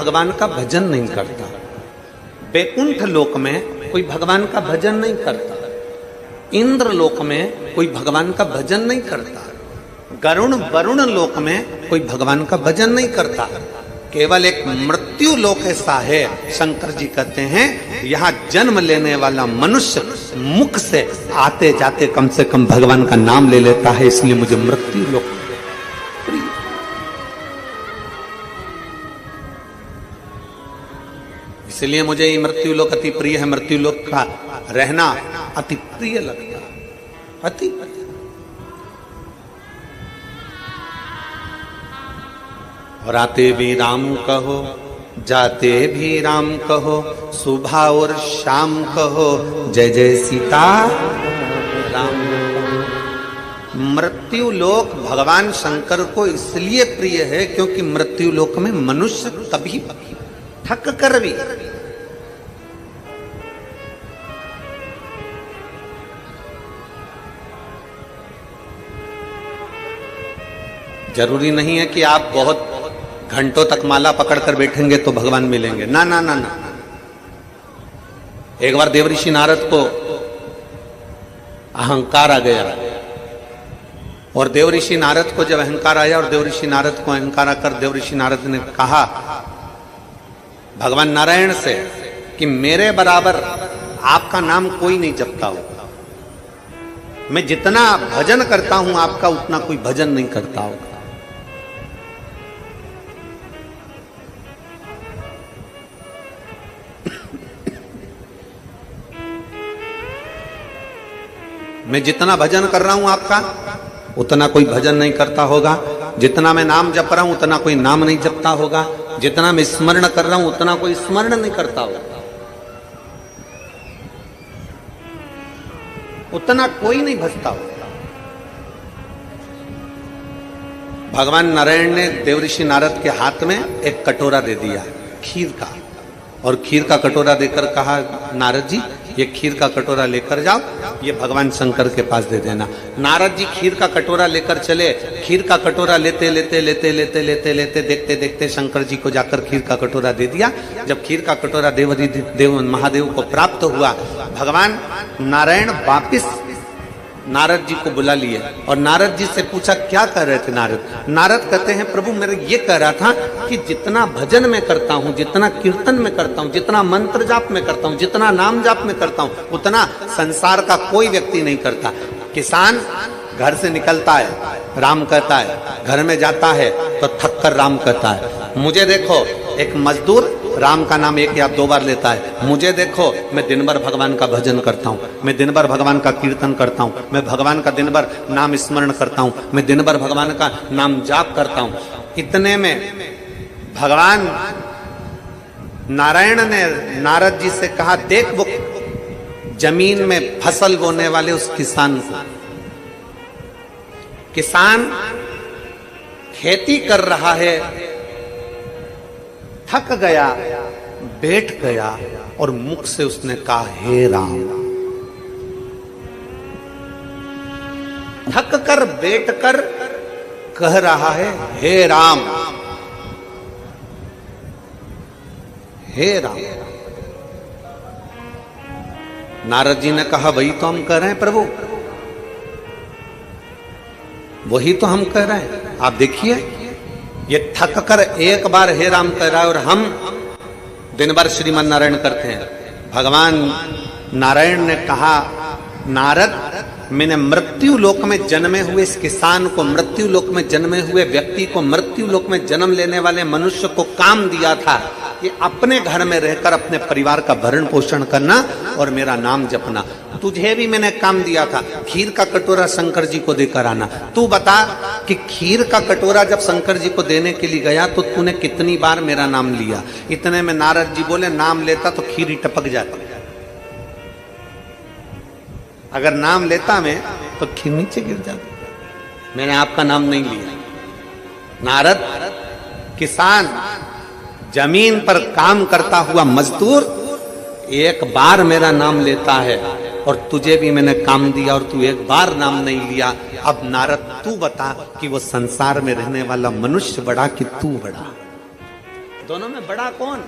भगवान का भजन नहीं करता, वैकुंठ लोक में कोई भगवान का भजन नहीं करता, इंद्र लोक में कोई भगवान का भजन नहीं करता, गरुण वरुण लोक में कोई भगवान का भजन नहीं करता। केवल एक मृत्यु लोक ऐसा है, शंकर जी कहते हैं यहाँ जन्म लेने वाला मनुष्य मुख से आते जाते कम से कम भगवान का नाम ले लेता है, इसलिए मुझे मृत्यु लोक प्रिय। इसलिए मुझे ये मृत्यु लोक अति प्रिय है, मृत्यु लोक का रहना अति प्रिय लगता, अति प्रिय। और आते भी राम कहो, जाते भी राम कहो, सुबह और शाम कहो, जय जय सीता राम। मृत्यु लोक भगवान शंकर को इसलिए प्रिय है क्योंकि मृत्यु लोक में मनुष्य कभी थक कर भी जरूरी नहीं है कि आप बहुत घंटों तक माला पकड़कर बैठेंगे तो भगवान मिलेंगे, ना ना ना ना। एक बार देवऋषि नारद को अहंकार आ गया, और देवऋषि नारद को जब अहंकार आया और देवऋषि नारद को अहंकार आकर देवऋषि नारद ने कहा भगवान नारायण से कि मेरे बराबर आपका नाम कोई नहीं जपता होगा, मैं जितना भजन करता हूं आपका उतना कोई भजन नहीं करता होगा। मैं जितना भजन कर रहा हूं आपका उतना कोई भजन नहीं करता होगा, जितना मैं नाम जप रहा हूं उतना कोई नाम नहीं जपता होगा, जितना मैं स्मरण कर रहा हूं उतना कोई स्मरण नहीं करता होगा, उतना कोई नहीं भजता होगा। भगवान नारायण ने देवऋषि नारद के हाथ में एक कटोरा दे दिया खीर का, और खीर का कटोरा देकर कहा नारद जी ये खीर का कटोरा लेकर जाओ, ये भगवान शंकर के पास दे देना। नारद जी खीर का कटोरा लेकर चले, खीर का कटोरा लेते लेते लेते लेते लेते लेते देखते देखते शंकर जी को जाकर खीर का कटोरा दे दिया। जब खीर का कटोरा देव महादेव को प्राप्त हुआ, भगवान नारायण वापिस नारद जी को बुला लिए और नारद जी से पूछा क्या कर रहे थे नारद। नारद कहते हैं प्रभु मेरे ये कह रहा था कि जितना भजन में करता हूँ, जितना कीर्तन में करता हूँ, जितना मंत्र जाप में करता हूँ, जितना नाम जाप में करता हूँ, उतना संसार का कोई व्यक्ति नहीं करता। किसान घर से निकलता है राम कहता है, घर में जाता है तो थक कर राम कहता है। मुझे देखो एक मजदूर राम का नाम एक या दो बार लेता है, मुझे देखो मैं दिन भर भगवान का भजन करता हूँ, मैं दिन भर भगवान का कीर्तन करता हूँ, मैं भगवान का दिन भर नाम स्मरण करता हूँ, मैं दिन भर भगवान का नाम जाप करता हूँ। इतने में भगवान नारायण ने नारद जी से कहा देख वो जमीन में फसल बोने वाले उस किसान को, किसान खेती कर रहा है, थक गया, बैठ गया और मुख से उसने कहा हे राम। थक कर बैठ कर कह रहा है हे राम, हे राम। नारद जी ने कहा वही तो हम कह रहे हैं प्रभु, वही तो हम कह रहे हैं। आप देखिए ये थक कर एक बार हे राम कह रहा है और हम दिन भर श्रीमन नारायण करते हैं। भगवान नारायण ने कहा नारद मैंने मृत्यु लोक में जन्मे हुए इस किसान को, मृत्यु लोक में जन्मे हुए व्यक्ति को, मृत्यु लोक में जन्म लेने वाले मनुष्य को काम दिया था कि अपने घर में रहकर अपने परिवार का भरण पोषण करना और मेरा नाम जपना। तुझे भी मैंने काम दिया था खीर का कटोरा शंकर जी को देकर आना। तू बता कि खीर का कटोरा जब शंकर जी को देने के लिए गया तो तूने कितनी बार मेरा नाम लिया। इतने में नारद जी बोले नाम लेता तो खीर ही टपक जाती, अगर नाम लेता मैं तो खीर नीचे गिर जाती। मैंने आपका नाम नहीं लिया। नारद किसान जमीन पर काम करता हुआ मजदूर एक बार मेरा नाम लेता है और तुझे भी मैंने काम दिया और तू एक बार नाम नहीं लिया। अब नारद तू बता कि वो संसार में रहने वाला मनुष्य बड़ा कि तू बड़ा। दोनों में बड़ा कौन?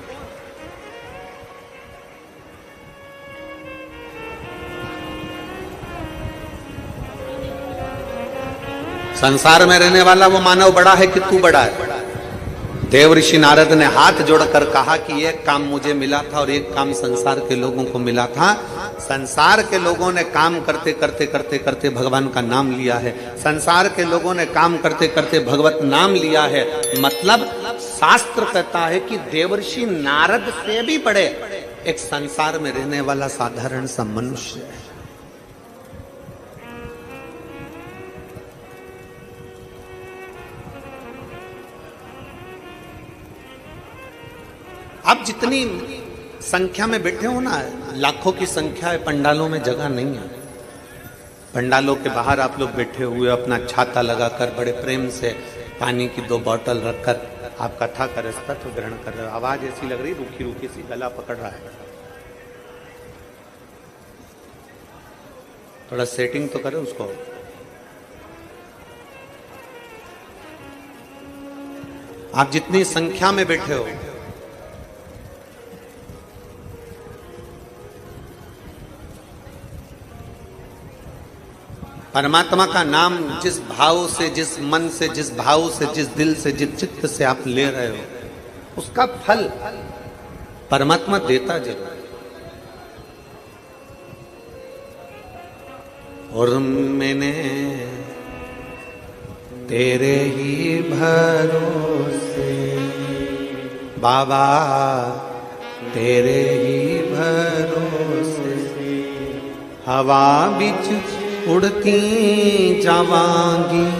संसार में रहने वाला वो मानव बड़ा है कि तू बड़ा है? देव ऋषि नारद ने हाथ जोड़कर कहा कि एक काम मुझे मिला था और एक काम संसार के लोगों को मिला था। संसार के लोगों ने काम करते करते करते करते भगवान का नाम लिया है। संसार के लोगों ने काम करते करते भगवत नाम लिया है। मतलब शास्त्र कहता है कि देवर्षि नारद से भी बड़े एक संसार में रहने वाला साधारण सा मनुष्य है। आप जितनी संख्या में बैठे हो ना, लाखों की संख्या है, पंडालों में जगह नहीं है। पंडालों के बाहर आप लोग बैठे हुए अपना छाता लगाकर बड़े प्रेम से पानी की 2 बोतल रखकर आप कथा का रसतत्व ग्रहण कर रहे हो। आवाज ऐसी लग रही रूखी रूखी सी, गला पकड़ रहा है। थोड़ा सेटिंग तो करो उसको। आप जितनी संख्या में बैठे हो, परमात्मा का नाम जिस भाव से, जिस मन से, जिस भाव से, जिस दिल से, जिस चित्त से आप ले रहे हो, उसका फल परमात्मा देता जरूर। और मैंने तेरे ही भरोसे बाबा, तेरे ही भरोसे हवा बिच उड़ती जावांगी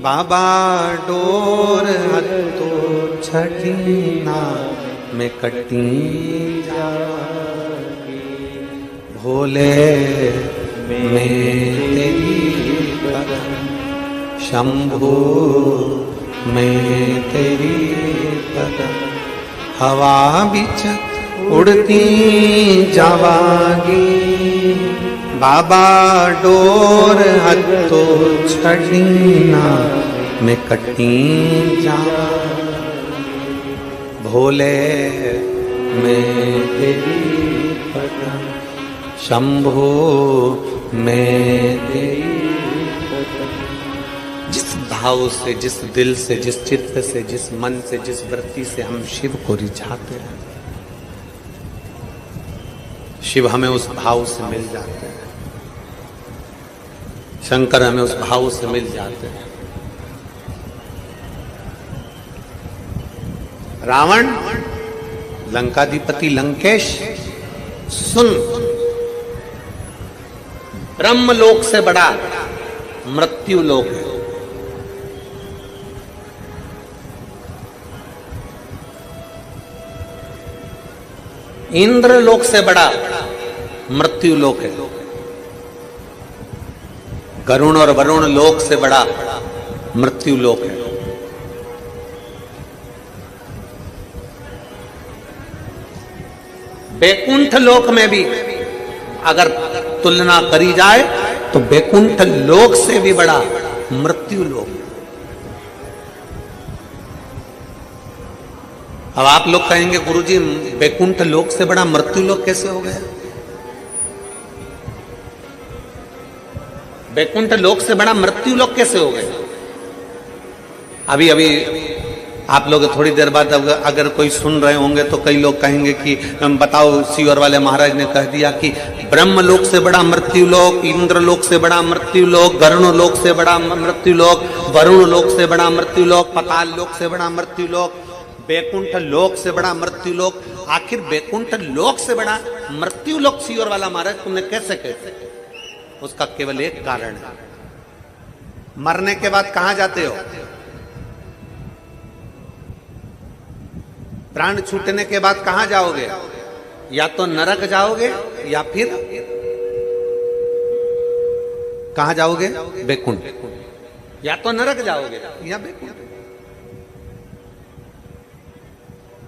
बाबा, डोर हत्तो छठीना में कटी जावांगी। भोले मैं तेरी करम, शंभो मैं तेरी करम, हवा बिच उड़ती जावांगी बाबा, डोर हत्तो छठीना में कटी जा। भोले मैं तेरी पदम, शंभो मैं तेरी पदम। जिस भाव से, जिस दिल से, जिस चित्त से, जिस मन से, जिस वृत्ति से हम शिव को रिझाते हैं, शिव हमें उस भाव से मिल जाते हैं। शंकर हमें उस भाव से मिल जाते हैं। रावण, लंकाधिपति लंकेश, सुन, ब्रह्मलोक से बड़ा मृत्यु लोक है। इंद्र लोक से बड़ा मृत्यु लोक है। गरुण और वरुण लोक से बड़ा मृत्यु लोक है। बैकुंठ लोक में भी अगर तुलना करी जाए तो बैकुंठ लोक से भी बड़ा मृत्यु लोक। अब आप लोग कहेंगे गुरुजी बैकुंठ लोक से बड़ा मृत्यु लोक कैसे हो गया? बैकुंठ लोक से बड़ा मृत्यु लोक कैसे हो गया? अभी अभी आप लोग थोड़ी देर बाद अगर कोई सुन रहे होंगे तो कई लोग कहेंगे कि बताओ, सीवर वाले महाराज ने कह दिया कि ब्रह्म लोक से बड़ा मृत्यु लोक, इंद्र लोक से बड़ा मृत्यु लोक, गरुण लोक से बड़ा मृत्यु लोक, वरुण लोक से बड़ा मृत्यु लोक, पाताल लोक से बड़ा मृत्यु लोक, बैकुंठ लोक से बड़ा मृत्यु लोक। आखिर बैकुंठ लोक से बड़ा मृत्यु लोक सीवर वाला महाराज तुमने कैसे कहे? उसका केवल एक कारण है, मरने के बाद कहां जाते हो? प्राण छूटने के बाद कहां जाओगे? या तो नरक जाओगे या फिर कहां जाओगे? बैकुंठ। या तो नरक जाओगे या बैकुंठ।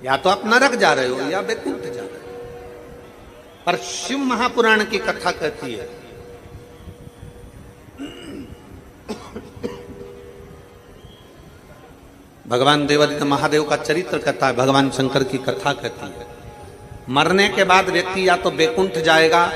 या तो आप नरक जा रहे हो या बैकुंठ जा रहे हो। पर शिव महापुराण की कथा कहती है भगवान देवादित्य महादेव का चरित्र कहता है, भगवान शंकर की कथा कहती है, मरने के बाद व्यक्ति या तो बैकुंठ जाएगा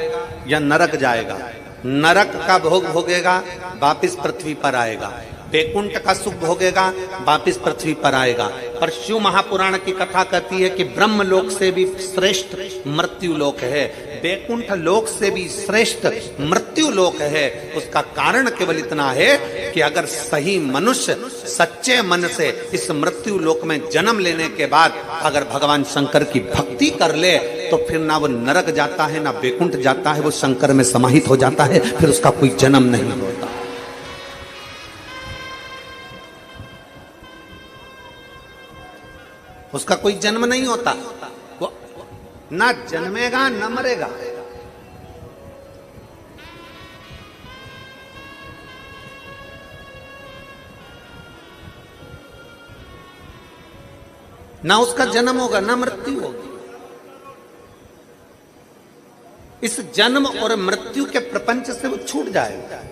या नरक जाएगा। नरक का भोग भोगेगा, वापिस पृथ्वी पर आएगा। बैकुंठ का सुख भोगेगा, वापिस पृथ्वी पर आएगा। पर शिव महापुराण की कथा कहती है कि ब्रह्म लोक से भी श्रेष्ठ मृत्यु लोक है, बैकुंठ लोक से भी श्रेष्ठ मृत्यु लोक है। उसका कारण केवल इतना है कि अगर सही मनुष्य सच्चे मन से इस मृत्यु लोक में जन्म लेने के बाद अगर भगवान शंकर की भक्ति कर ले तो फिर ना वो नरक जाता है ना बैकुंठ जाता है, वो शंकर में समाहित हो जाता है, फिर उसका कोई जन्म नहीं होता। उसका कोई जन्म नहीं होता, वो ना जन्मेगा ना मरेगा। ना उसका जन्म होगा ना मृत्यु होगी। इस जन्म और मृत्यु के प्रपंच से वो छूट जाएगा।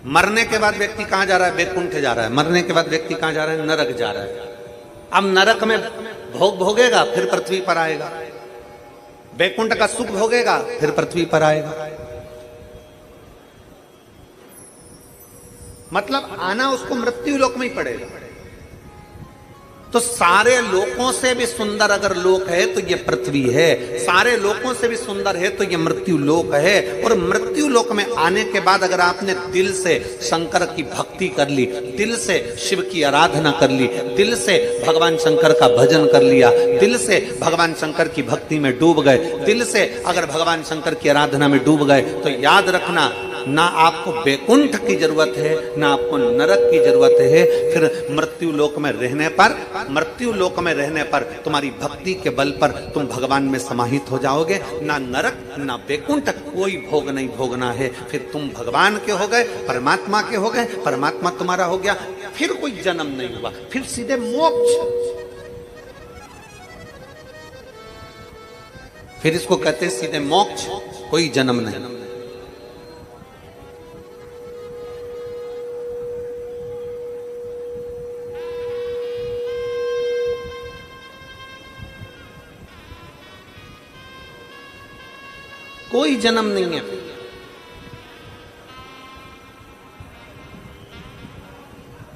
मरने के बाद व्यक्ति कहां जा रहा है? बैकुंठ जा रहा है। मरने के बाद व्यक्ति कहां जा रहा है? नरक जा रहा है। अब नरक में भोग भोगेगा, फिर पृथ्वी पर आएगा। बैकुंठ का सुख भोगेगा, फिर पृथ्वी पर आएगा। मतलब आना उसको मृत्यु लोक में ही पड़ेगा। तो सारे लोकों से भी सुंदर अगर लोक है तो ये पृथ्वी है, सारे लोकों से भी सुंदर है तो ये मृत्यु लोक है। और मृत्यु लोक में आने के बाद अगर आपने दिल से शंकर की भक्ति कर ली, दिल से शिव की आराधना कर ली, दिल से भगवान शंकर का भजन कर लिया, दिल से भगवान शंकर की भक्ति में डूब गए, दिल से अगर भगवान शंकर की आराधना में डूब गए, तो याद रखना ना आपको बैकुंठ की जरूरत है ना आपको नरक की जरूरत है। फिर मृत्यु लोक में रहने पर तुम्हारी भक्ति के बल पर तुम भगवान में समाहित हो जाओगे। ना नरक ना बैकुंठ कोई भोग नहीं भोगना है। फिर तुम भगवान के हो गए, परमात्मा के हो गए, परमात्मा तुम्हारा हो गया, फिर कोई जन्म नहीं हुआ, फिर सीधे मोक्ष। फिर इसको कहते हैं सीधे मोक्ष, कोई जन्म नहीं। कोई जन्म नहीं है।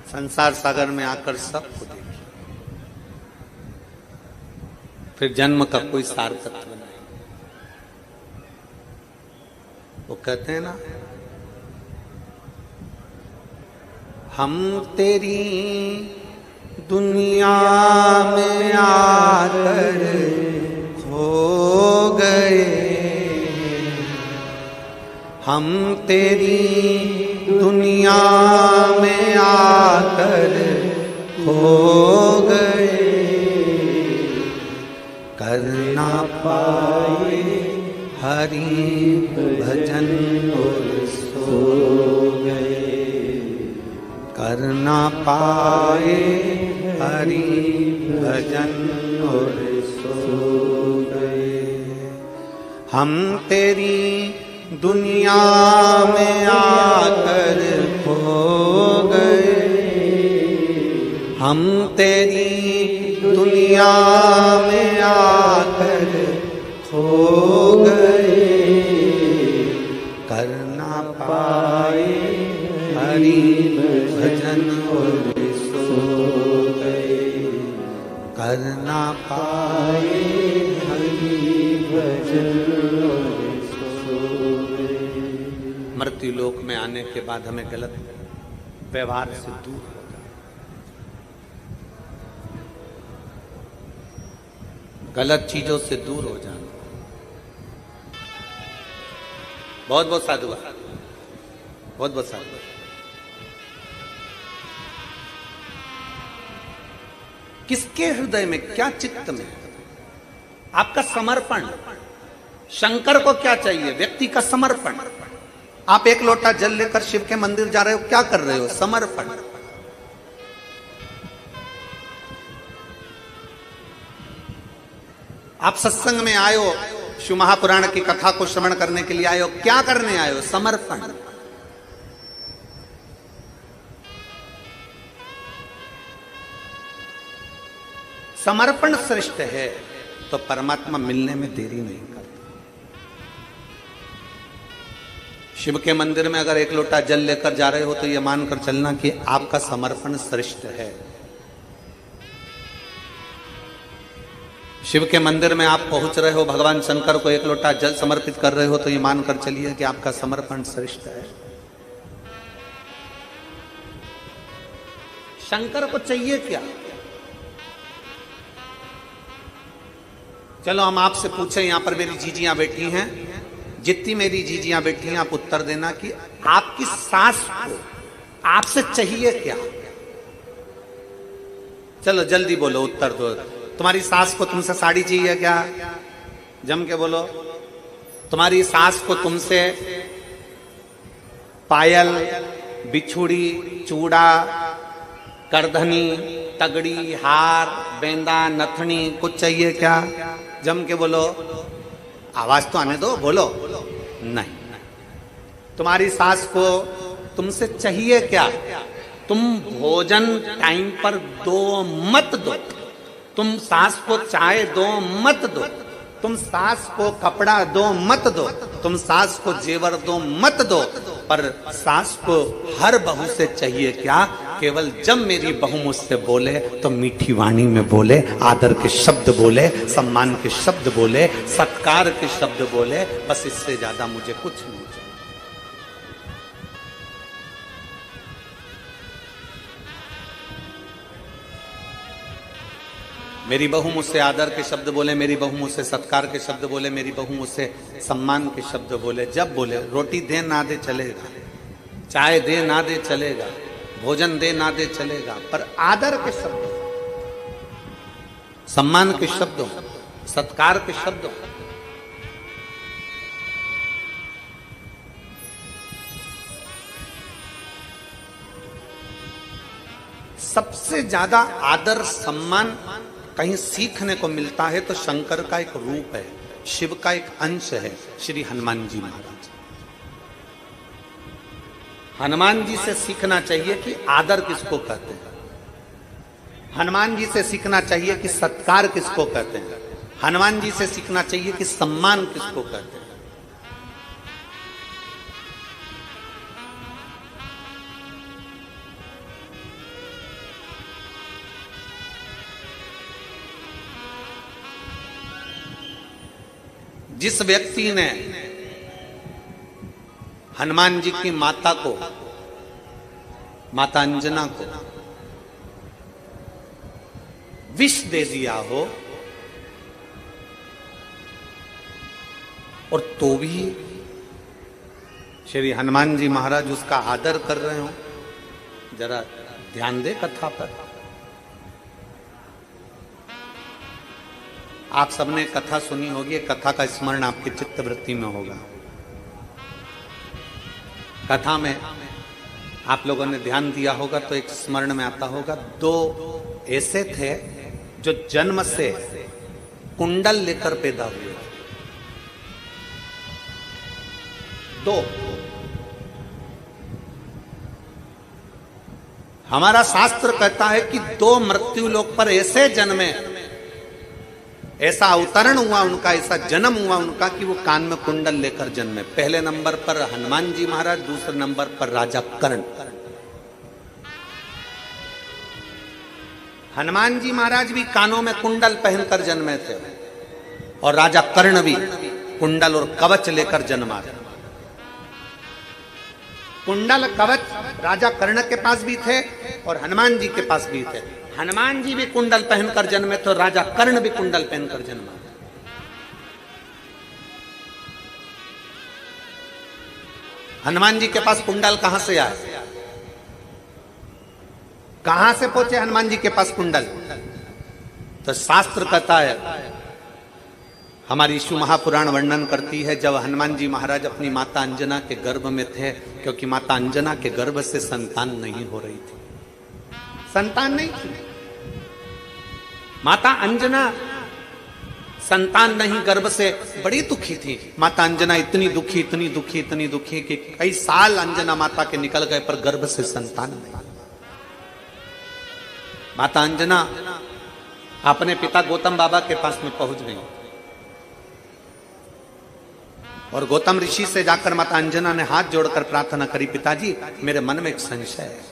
संसार सागर में आकर सब को देखिए, फिर जन्म का कोई सार्थक नहीं। वो कहते हैं ना, हम तेरी दुनिया में आकर खो गए, हम तेरी दुनिया में आकर खो गए, कर ना पाए हरि भजन और सो गए, कर ना पाए हरि भजन और सो गए। हम तेरी दुनिया में आकर खो गए, हम तेरी दुनिया में आकर खो गए, कर ना पाए हरि भजन और सो गए, कर ना पाए हरि भजन और मृत्यु लोक में आने के बाद हमें गलत व्यवहार से दूर हो जाना, गलत चीजों से दूर हो जाना। बहुत बहुत साधुवाद, बहुत बहुत साधुवाद। किसके हृदय में, क्या चित्त में आपका समर्पण? शंकर को क्या चाहिए? व्यक्ति का समर्पण। आप एक लोटा जल लेकर शिव के मंदिर जा रहे हो, क्या कर रहे हो? समर्पण। आप सत्संग में आए हो, शिव महापुराण की कथा को श्रवण करने के लिए आए हो, क्या करने आए हो? समर्पण। समर्पण श्रेष्ठ है तो परमात्मा मिलने में देरी नहीं करता। शिव के मंदिर में अगर एक लोटा जल लेकर जा रहे हो तो यह मानकर चलना कि आपका समर्पण श्रेष्ठ है। शिव के मंदिर में आप पहुंच रहे हो, भगवान शंकर को एक लोटा जल समर्पित कर रहे हो तो ये मानकर चलिए कि आपका समर्पण श्रेष्ठ है। शंकर को चाहिए क्या? चलो हम आपसे पूछें, यहां पर मेरी जीजियां बैठी हैं, जितनी मेरी जीजियां बैठी हैं आप उत्तर देना कि आपकी सास को आपसे चाहिए क्या? चलो जल्दी बोलो, उत्तर दो। तुम्हारी सास को तुमसे साड़ी चाहिए क्या? जम के बोलो। तुम्हारी सास को तुमसे पायल, बिछुड़ी, चूड़ा, करधनी, तगड़ी, हार, बेंदा, नथनी कुछ चाहिए क्या? जम के बोलो। आवाज तो आने दो, बोलो। नहीं। तुम्हारी सास को तुमसे चाहिए क्या? तुम भोजन टाइम पर दो मत दो, तुम सास को चाय दो मत दो, तुम सास को कपड़ा दो मत दो, तुम सास को जेवर दो मत दो, पर सास को हर बहू से चाहिए क्या? केवल जब मेरी बहू मुझसे बोले तो मीठी वाणी में बोले, आदर के शब्द बोले, सम्मान के शब्द बोले, सत्कार के शब्द बोले, बस इससे ज्यादा मुझे कुछ नहीं चाहिए। मेरी बहू मुझसे आदर के शब्द बोले, मेरी बहू मुझसे सत्कार के शब्द बोले, मेरी बहू मुझसे सम्मान के शब्द बोले। जब बोले, रोटी दे ना दे चलेगा, चाय दे ना दे चलेगा, भोजन दे ना दे चलेगा, पर आदर के शब्द, सम्मान के शब्दों, सत्कार के शब्दों, सबसे ज्यादा आदर सम्मान कहीं सीखने को मिलता है तो शंकर का एक रूप है, शिव का एक अंश है, श्री हनुमान जी महाराज। हनुमान जी से सीखना चाहिए कि आदर किसको कहते हैं, हनुमान जी से सीखना चाहिए कि सत्कार किसको कहते हैं, हनुमान जी से सीखना चाहिए कि सम्मान किसको कहते हैं। जिस व्यक्ति ने हनुमान जी की माता को, माता अंजना को विष दे दिया हो और तो भी श्री हनुमान जी महाराज उसका आदर कर रहे हो, जरा ध्यान दे कथा पर। आप सबने कथा सुनी होगी, कथा का स्मरण आपकी चित्तवृत्ति में होगा। कथा में आप लोगों ने ध्यान दिया होगा तो एक स्मरण में आता होगा, दो ऐसे थे जो जन्म से कुंडल लेकर पैदा हुए। दो। हमारा शास्त्र कहता है कि दो मृत्यु लोक पर ऐसे जन्मे, ऐसा अवतरण हुआ उनका, ऐसा जन्म हुआ उनका कि वो कान में कुंडल लेकर जन्मे। पहले नंबर पर हनुमान जी महाराज, दूसरे नंबर पर राजा कर्ण। हनुमान जी महाराज भी कानों में कुंडल पहनकर जन्मे थे और राजा कर्ण भी कुंडल और कवच लेकर जन्मा था। कुंडल कवच राजा कर्ण के पास भी थे और हनुमान जी के पास भी थे। हनुमान जी भी कुंडल पहनकर जन्मे तो राजा कर्ण भी कुंडल पहनकर जन्मा। हनुमान जी के पास कुंडल कहां से आए, कहां से पहुंचे हनुमान जी के पास कुंडल? तो शास्त्र कहता है, हमारी शिव महापुराण वर्णन करती है, जब हनुमान जी महाराज अपनी माता अंजना के गर्भ में थे, क्योंकि माता अंजना के गर्भ से संतान नहीं हो रही थी, संतान नहीं थी। माता अंजना संतान नहीं, गर्भ से बड़ी दुखी थी। माता अंजना इतनी दुखी, इतनी दुखी, इतनी दुखी कि कई साल अंजना माता के निकल गए पर गर्भ से संतान नहीं। माता अंजना अपने पिता गौतम बाबा के पास में पहुंच गई और गौतम ऋषि से जाकर माता अंजना ने हाथ जोड़कर प्रार्थना करी, पिताजी मेरे मन में एक संशय है।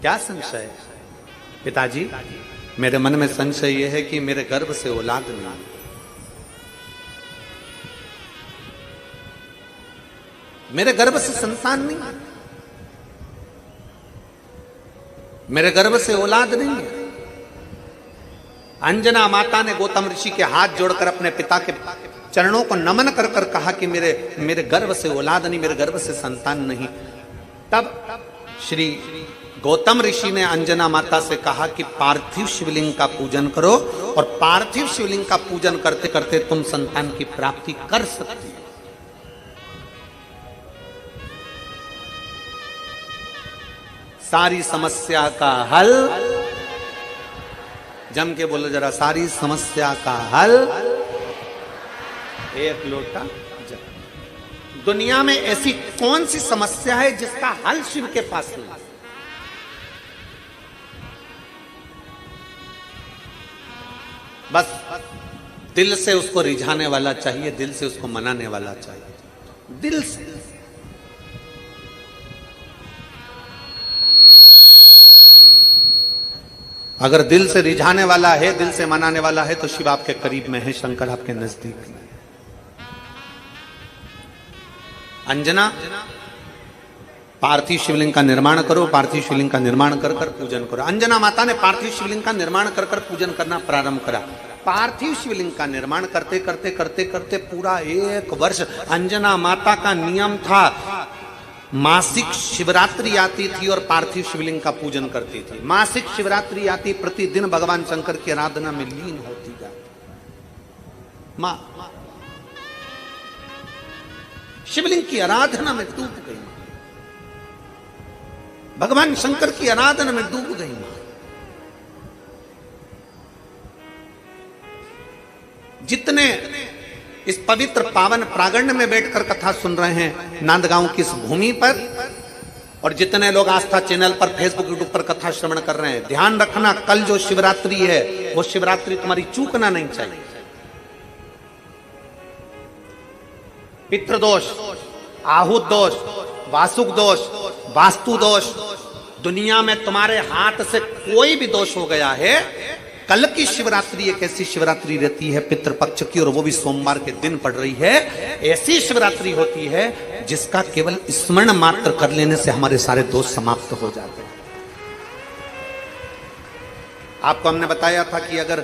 क्या संशय है? पिताजी मेरे मन में संशय यह है कि मेरे गर्भ से औलाद नहीं, मेरे गर्भ से संतान नहीं, मेरे गर्भ से औलाद नहीं है। अंजना माता ने गौतम ऋषि के हाथ जोड़कर अपने पिता के चरणों को नमन कर कर कहा कि मेरे गर्भ से औलाद नहीं, मेरे गर्भ से संतान नहीं। तब श्री गौतम ऋषि ने अंजना माता से कहा कि पार्थिव शिवलिंग का पूजन करो और पार्थिव शिवलिंग का पूजन करते करते तुम संतान की प्राप्ति कर सकती हो। सारी समस्या का हल, जम के बोलो जरा, सारी समस्या का हल एक लोटा जल। दुनिया में ऐसी कौन सी समस्या है जिसका हल शिव के पास नहीं? बस दिल से उसको रिझाने वाला चाहिए, दिल से उसको मनाने वाला चाहिए, दिल से। अगर दिल से रिझाने वाला है, दिल से मनाने वाला है, तो शिव आपके करीब में है, शंकर आपके नजदीक में। अंजना पार्थिव शिवलिंग का निर्माण करो, पार्थिव शिवलिंग का निर्माण कर कर पूजन करो। अंजना माता ने पार्थिव शिवलिंग का निर्माण कर कर पूजन करना प्रारंभ करा। पार्थिव शिवलिंग का निर्माण करते करते करते करते पूरा 1 वर्ष अंजना माता का नियम था, मासिक शिवरात्रि आती थी और पार्थिव शिवलिंग का पूजन करती थी। मासिक शिवरात्रि आती, प्रतिदिन भगवान शंकर की आराधना में लीन होती जाती। मां शिवलिंग की आराधना में डूब गई, भगवान शंकर की आराधना में डूब गई। जितने इस पवित्र पावन प्रांगण में बैठकर कथा सुन रहे हैं नांदगांव की इस भूमि पर, और जितने लोग आस्था चैनल पर, फेसबुक, यूट्यूब पर कथा श्रवण कर रहे हैं, ध्यान रखना कल जो शिवरात्रि है वो शिवरात्रि तुम्हारी चूकना नहीं चाहिए। पितृदोष, आहुत दोष, वासुक दोष, वास्तु दोष, दुनिया में तुम्हारे हाथ से कोई भी दोष हो गया है, कल की शिवरात्रि एक ऐसी शिवरात्रि रहती है पितृपक्ष की, और वो भी सोमवार के दिन पड़ रही है। ऐसी शिवरात्रि होती है जिसका केवल स्मरण मात्र कर लेने से हमारे सारे दोष समाप्त हो जाते हैं। आपको हमने बताया था कि अगर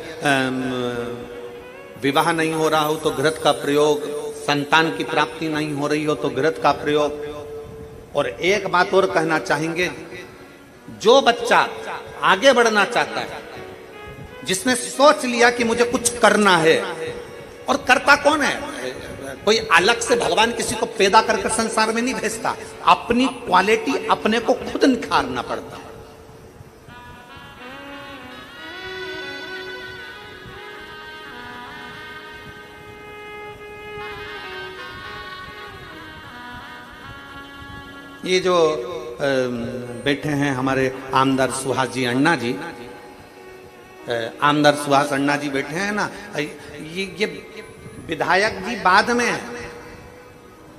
विवाह नहीं हो रहा हो तो घृत का प्रयोग, संतान की प्राप्ति नहीं हो रही हो तो घृत का प्रयोग। और एक बात और कहना चाहेंगे, जो बच्चा आगे बढ़ना चाहता है, जिसने सोच लिया कि मुझे कुछ करना है, और करता कौन है? कोई अलग से भगवान किसी को पैदा करके संसार में नहीं भेजता, अपनी क्वालिटी अपने को खुद निखारना पड़ता है। ये जो बैठे हैं हमारे आमदार सुहास जी अण्णा जी, आमदार सुहास अण्णा जी बैठे हैं ना, ये विधायक जी बाद में है,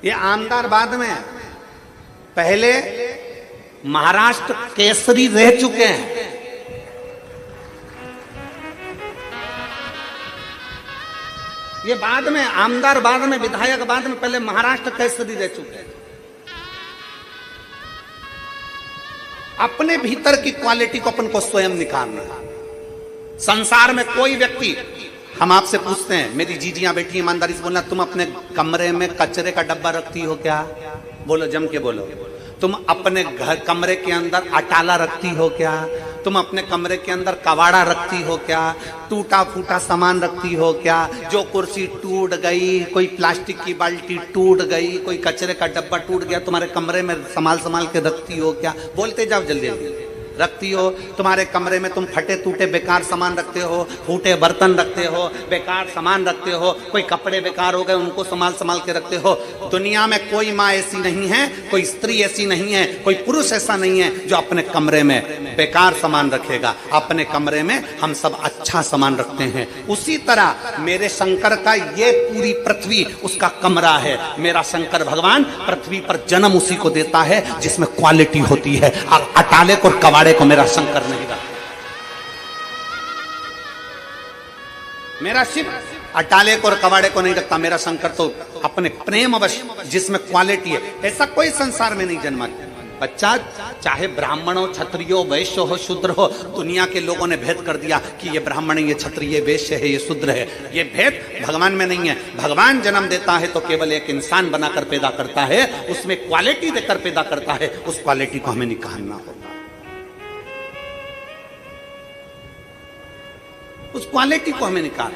ये आमदार बाद में है। पहले महाराष्ट्र केसरी रह चुके हैं, ये बाद में आमदार, बाद में विधायक, बाद में, पहले महाराष्ट्र केसरी रह चुके हैं। अपने भीतर की क्वालिटी को अपन को स्वयं निखारना। संसार में कोई व्यक्ति, हम आपसे पूछते हैं, मेरी जीजियां बैठी ईमानदारी से बोलना, तुम अपने कमरे में कचरे का डब्बा रखती हो क्या? बोलो, जम के बोलो। तुम अपने घर कमरे के अंदर अटाला रखती हो क्या? तुम अपने कमरे के अंदर कवाड़ा रखती हो क्या? टूटा फूटा सामान रखती हो क्या? जो कुर्सी टूट गई, कोई प्लास्टिक की बाल्टी टूट गई, कोई कचरे का डब्बा टूट गया, तुम्हारे कमरे में संभाल संभाल के रखती हो क्या? बोलते जाओ जल्दी जल्दी। रखती हो। तुम्हारे कमरे में तुम फटे टूटे बेकार सामान रखते हो, फूटे बर्तन रखते हो, बेकार सामान रखते हो, कोई कपड़े बेकार हो गए उनको संभाल के रखते हो। दुनिया में कोई माँ ऐसी नहीं है, कोई स्त्री ऐसी नहीं है, कोई पुरुष ऐसा नहीं है जो अपने कमरे में बेकार सामान रखेगा। अपने कमरे में हम सब अच्छा सामान रखते हैं। उसी तरह मेरे शंकर का ये पूरी पृथ्वी उसका कमरा है। मेरा शंकर भगवान पृथ्वी पर जन्म उसी को देता है जिसमें क्वालिटी होती है। अटाले को कवाड़े को मेरा शंकर नहीं रखता। मेरा शिव अटाले को और कवाड़े को नहीं रखता। मेरा शंकर तो अपने प्रेम अवश्य जिसमें क्वालिटी है, ऐसा कोई संसार में नहीं जन्मा। बच्चा चाहे ब्राह्मण हो, क्षत्रिय हो, वैश्य हो, शूद्र हो, दुनिया के लोगों ने भेद कर दिया कि ये ब्राह्मण है, ये क्षत्रिय, ये वैश्य है, ये शूद्र है। ये भेद भगवान में नहीं है। भगवान जन्म देता है तो केवल एक इंसान बनाकर पैदा करता है, उसमें क्वालिटी देकर पैदा करता है। उस क्वालिटी को हमें निखारना होगा। उस क्वालिटी को हमें निखार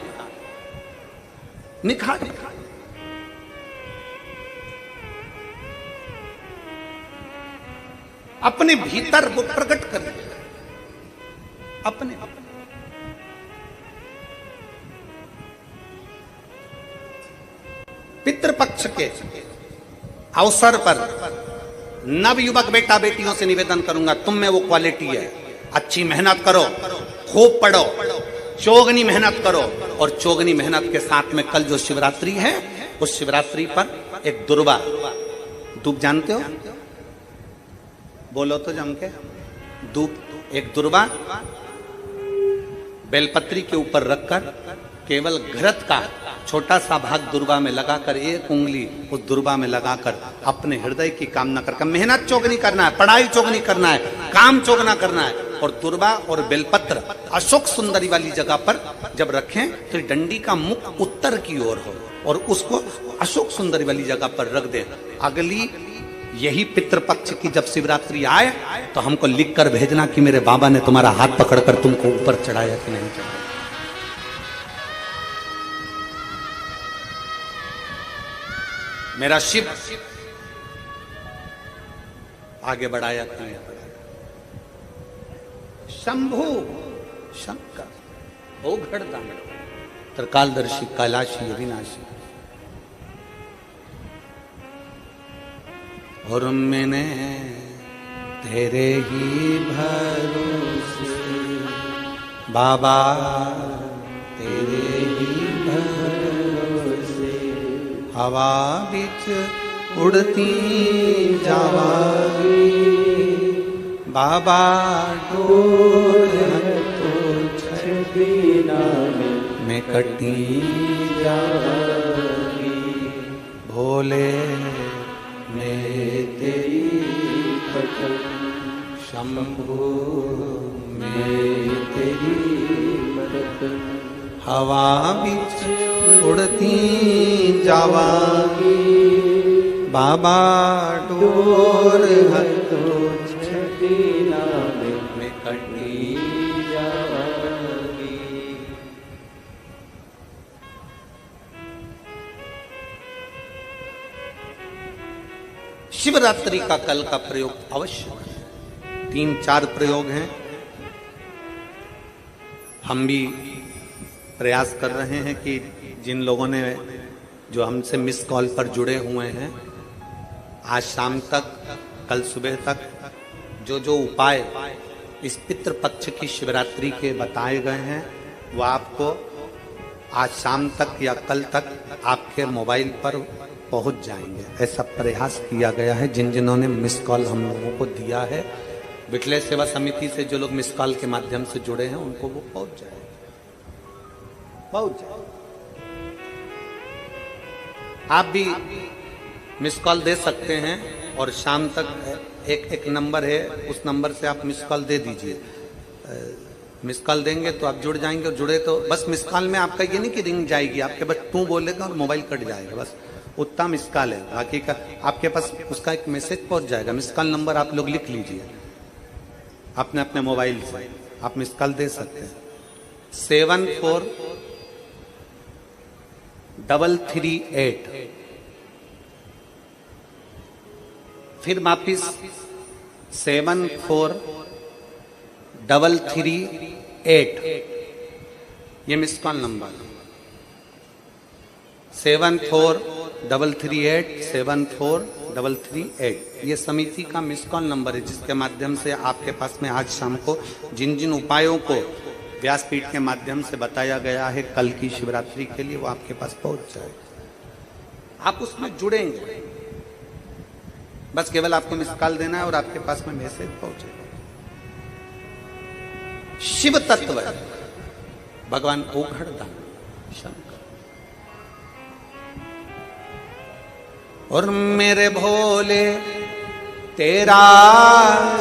अपने भीतर वो प्रकट कर अपने पितृपक्ष के अवसर पर नव युवक बेटा बेटियों से निवेदन करूंगा, तुम में वो क्वालिटी है। अच्छी मेहनत करो, खूब पढ़ो, चौगनी मेहनत करो। और चौगनी मेहनत के साथ में कल जो शिवरात्रि है, उस शिवरात्रि पर एक दुर्वा धूप जानते हो, बोलो तो जम के, धूप एक दुर्वा बेलपत्री के ऊपर रखकर केवल घृत का छोटा सा भाग दुर्वा में लगाकर, एक उंगली उस दुर्वा में लगाकर अपने हृदय की कामना कर, मेहनत चौगनी करना है, पढ़ाई चौगनी करना है, काम चौगना करना है। और दुर्वा और बेलपत्र अशोक सुंदरी वाली जगह पर जब रखें तो डंडी का मुख उत्तर की ओर हो और उसको अशोक सुंदरी वाली जगह पर रख दें। अगली यही पितृपक्ष की जब शिवरात्रि आए तो हमको लिख कर भेजना कि मेरे बाबा ने तुम्हारा हाथ पकड़कर तुमको ऊपर चढ़ाया कि नहीं चढ़ाया। मेरा शिव आगे बढ़ाया कि नहीं बढ़ाया। शंभु शंकर ओघड़दान त्रिकालदर्शी कैलाशी अविनाशी और मैंने तेरे ही भरोसे बाबा, तेरे ही भरोसे हवा बिच उड़ती जावागी बाबा, डोर तो छबिना में कटी जावागी भोले मैं तेरी पटल शंभु मैं तेरी पटल हवा बिच उड़ती जावागी बाबा, डोर तो छबिना में कटी जावागी। शिवरात्रि का कल का प्रयोग अवश्य, 3-4 प्रयोग हैं। हम भी प्रयास कर रहे हैं कि जिन लोगों ने जो हमसे मिस कॉल पर जुड़े हुए हैं, आज शाम तक, कल सुबह तक जो जो उपाय इस पितृपक्ष की शिवरात्रि के बताए गए हैं वो आपको आज शाम तक या कल तक आपके मोबाइल पर पहुंच जाएंगे। ऐसा प्रयास किया गया है। जिन जिन्होंने मिस कॉल हम लोगों को दिया है, विठले सेवा समिति से जो लोग मिस कॉल के माध्यम से जुड़े हैं उनको वो पहुंच जाए। आप भी मिस कॉल दे सकते हैं और शाम तक एक नंबर है, उस नंबर से आप मिस कॉल दे दीजिए। मिस कॉल देंगे तो आप जुड़ जाएंगे, और जुड़े तो बस मिस कॉल में आपका ये नहीं कि रिंग जाएगी, आपके बस तू बोलेगा और मोबाइल कट जाएगा, बस उतना मिस कॉल है। बाकी का आपके पास उसका एक मैसेज पहुंच जाएगा। मिस कॉल नंबर आप लोग लिख लीजिए अपने अपने मोबाइल से, आप मिस कॉल दे सकते हैं। 74338 फिर वापिस 74338 74338 ये मिस कॉल नंबर 74338 ये समिति का मिस कॉल नंबर है, जिसके माध्यम से आपके पास में आज शाम को जिन जिन उपायों को व्यासपीठ के माध्यम से बताया गया है कल की शिवरात्रि के लिए, वो आपके पास पहुंच जाए। आप उसमें जुड़ेंगे, बस केवल आपको मिस कॉल देना है और आपके पास में मैसेज पहुंचेगा। शिव तत्व है भगवान ओघड़दान शंकर। और मेरे भोले तेरा